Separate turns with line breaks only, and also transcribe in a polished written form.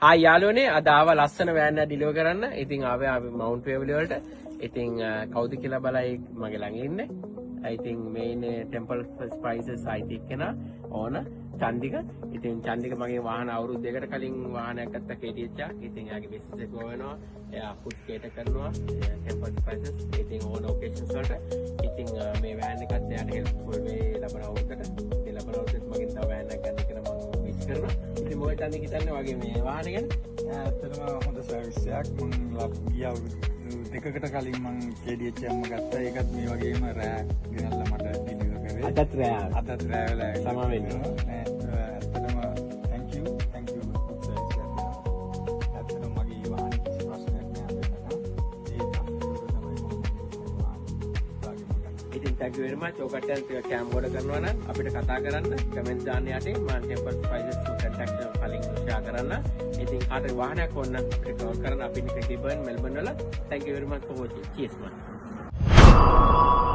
යාළුවනේ අද ආව ලස්සන වෑන් එක ඩිලිවර් කරන්න. ඉතින් ආවේ අපි මවුන්ට් වේවලි වලට. ඉතින් කවුද කියලා බලයි මගේ ළඟ ඉන්නේ. ඉතින් මේ ඉන්නේ ටෙම්පල් ස්පයිසස් IT කෙනා ඕන චන්දික. ඉතින් චන්දික මගේ වාහන අවුරුදු දෙකකට කලින් වාහනයක් ගත්තා KTH. ඉතින් යාගේ බිස්නස් එක ගොවෙනවා. එයා ෆුඩ් කේටර් කරනවා ටෙම්පල් ස්පයිසස්. ඉතින් ඕන ඔකේෂන්ස් වලට. ඉතින් මේ වෑන් එකත් එයාට හෙල්ප්ෆුල් මේ ලබන අවුරුද්දට. ඉතින් ලබන අවුරුද්දට මගෙන් තව වෑන් එකක් ගන්න කියලා මම විශ් කරනවා. ඉතින් මොකද චන්දික හිතන්නේ වගේ මේ වාහන ගැන?
ඇත්තටම හොඳ සර්විස් එකක්. මම ගිය අවුරුදු දෙකකට කලින් මම KDH එකම ගත්තා. ඒකත් මේ වගේම රෑ ගෙනල්ලා මට ඩිලිවර් කරේ.
අදත් රෑ
වෙලා
සම වෙන්නේ.
ඇත්තටම thank you good service එකක්. ඇත්තටම මගේ වාහනේ කිසි ප්‍රශ්නයක් නෑ අපිට. ඒ
ඉතින් thank you very much. ඔකට කැම් ඕඩර් කරනවා නම් අපිට කතා කරන්න කමෙන්ට් දාන්න යටේ මම ටෙම්පල් ස්පයිසස් contact කලින් ෂෙයා කරන්න. ඉතින් කාට වාහනයක් ඕන නම් අපිට කෝල් කරන්න. අපි ඉන්නේ ක්‍රිබර්න් මෙල්බර්න් වල. thank you very much for watching. cheers man.